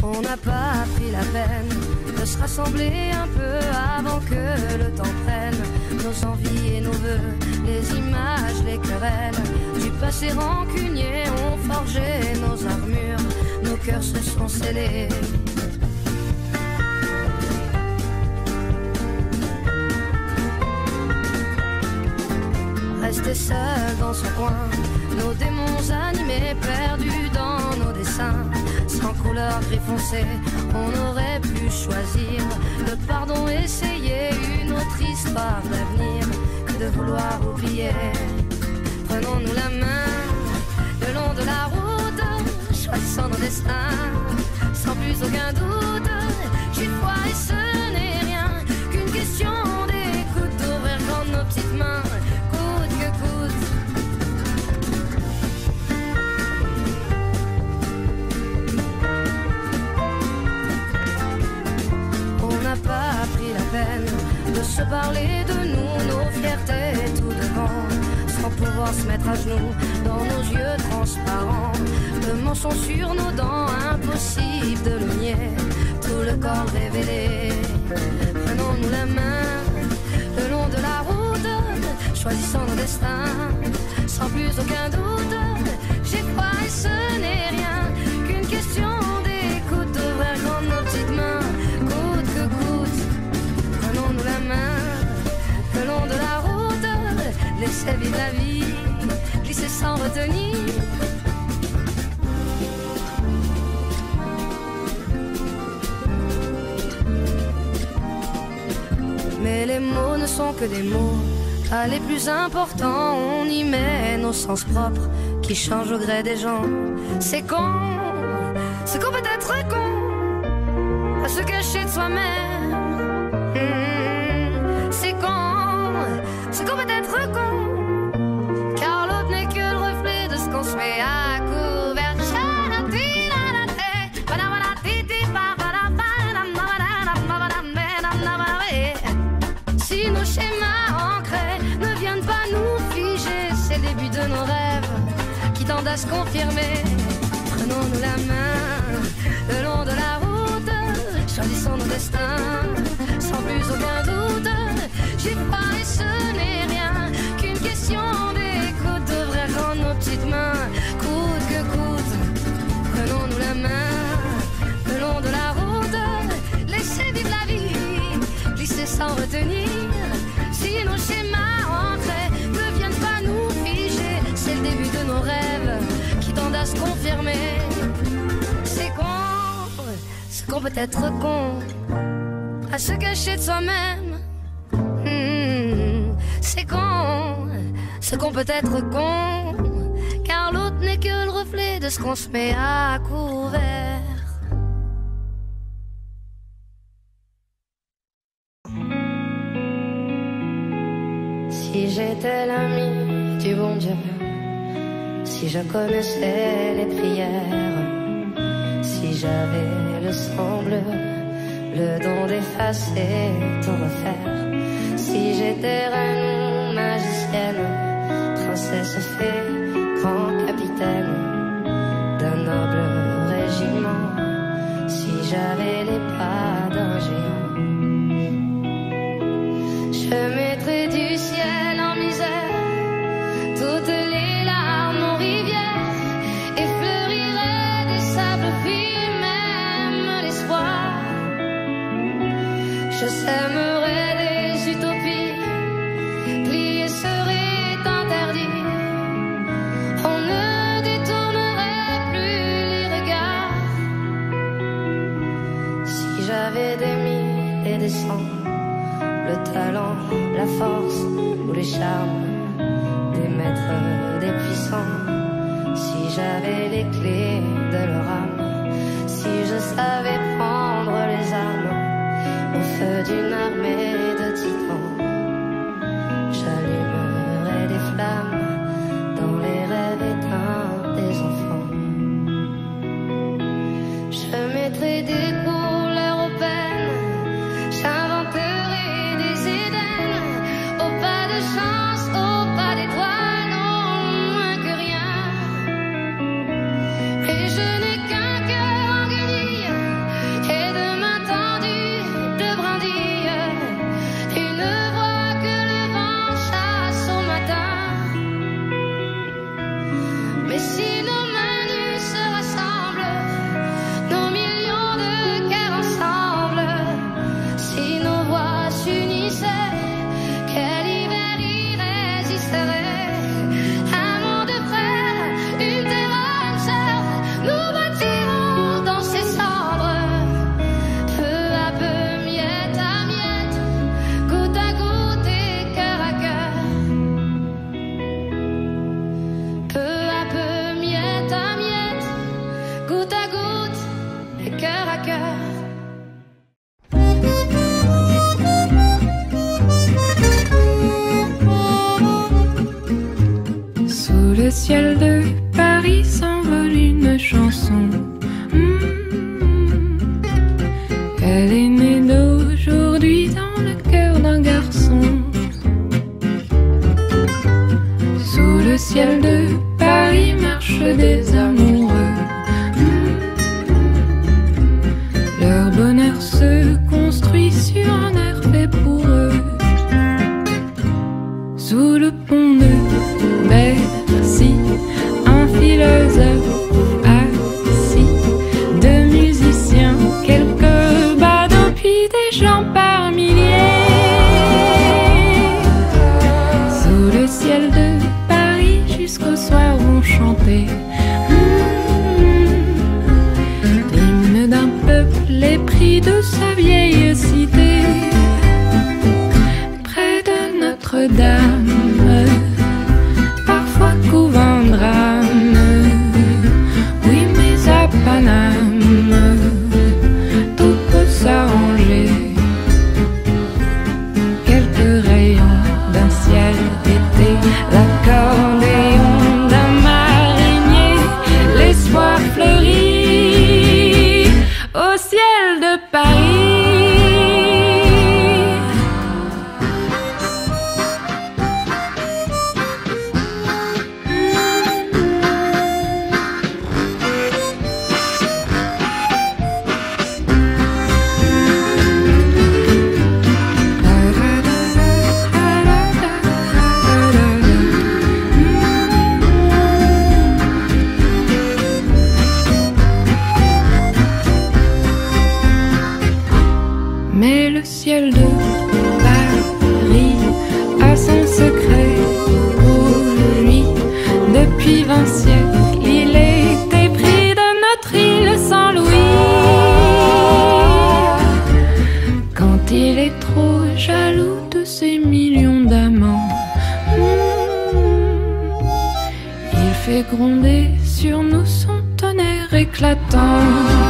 On n'a pas pris la peine de se rassembler un peu avant que le temps prenne nos envies et nos vœux, les images, les querelles du passé rancunier ont forgé nos armures, nos cœurs se sont scellés. Resté seul dans son coin, nos démons animés, perdus dans nos dessins. Sans couleur gris foncé, on aurait pu choisir le pardon, essayer une autre histoire d'avenir que de vouloir oublier. Prenons-nous la main le long de la route, choisissant nos destins, sans plus aucun doute. J'y crois et ce n'est rien qu'une question d'écoute, d'ouvrir grand nos petites mains, coûte que coûte. On n'a pas pris la peine de se parler de nous, nos fiertés tout devant, sans pouvoir se mettre à genoux dans nos yeux transparents. Le mensonge sur nos dents, impossible de le nier, tout le corps révélé. Prenons-nous la main le long de la route, choisissant nos destins, sans plus aucun doute. J'ai froid et ce n'est rien qu'une question d'écoute, d'ouvrir grand nos petites mains, coûte que coûte. Prenons-nous la main le long de la route, laissez vivre la vie, glisser sans retenir. Mais les mots ne sont que des mots, pas les plus importants. On y met nos sens propres qui changent au gré des gens. C'est con, c'est qu'on peut être con à se cacher de soi-même. C'est con, c'est qu'on peut être con, car l'autre n'est que le reflet de ce qu'on se met à couvert. Si nos schémas ancrés ne viennent pas nous figer, c'est le début de nos rêves qui tendent à se confirmer. Prenons-nous la main le long de la route, choisissons nos destins, sans plus aucun doute. J'ai pas et ce n'est rien qu'une question d'écoute, d'ouvrir grand nos petites mains, coûte que coûte. Prenons-nous la main le long de la route, laissez vivre la vie, glisser sans retenir. Si nos schémas ancrés ne viennent pas nous figer, c'est le début de nos rêves qui tendent à se confirmer. C'est qu'on peut être con à se cacher de soi-même. C'est qu'on peut être con, car l'autre n'est que le reflet de ce qu'on se met à couvert. Si j'étais l'ami du bon Dieu, si je connaissais les prières, si j'avais le sang bleu, le don d'effacer, tout refaire, si j'étais reine ou magicienne, princesse fée, grand capitaine d'un noble régiment, si j'avais les pas d'un géant, je mettrais du ciel en misère toutes les larmes en rivière, et fleurirait des sables fins, même l'espoir. Je sèmerais des utopies, plier serait interdit, on ne détournerait plus les regards. Si j'avais des mille et des cents, le talent, la force ou les charmes des maîtres, des puissants, si j'avais les clés de leur âme, si je savais prendre les armes au feu d'une armée de titans, j'allumerais des flammes dans les rêves éteints des enfants. Je mettrais des couleurs aux peines, j'inventerais des Édens, au pas de chance, au pas d'étoiles, non moins que rien. ciel de Paris s'envole une chanson. Elle est née d'aujourd'hui dans le cœur d'un garçon. Sous le ciel de Paris marchent des amoureux. Leur bonheur se construit sur un air fait pour eux. Sous le pont de Bercy, un philosophe assis, deux musiciens, quelques badauds, puis des gens par milliers. Sous le ciel de Paris, jusqu'au soir vont chanter l'hymne d'un peuple épris de sa vieille cité. Près de Notre-Dame, parfois couve un drame. Oui, mais à Paname, tout peut s'arranger. Quelques rayons d'un ciel d'été, l'accordéon d'un marinier, l'espoir fleurit au ciel de Paris. Mais le ciel de Paris a son secret pour lui. Depuis 20 siècles, il est épris de notre île sans Louis. Quand il est trop jaloux de ses millions d'amants, il fait gronder sur nous son tonnerre éclatant.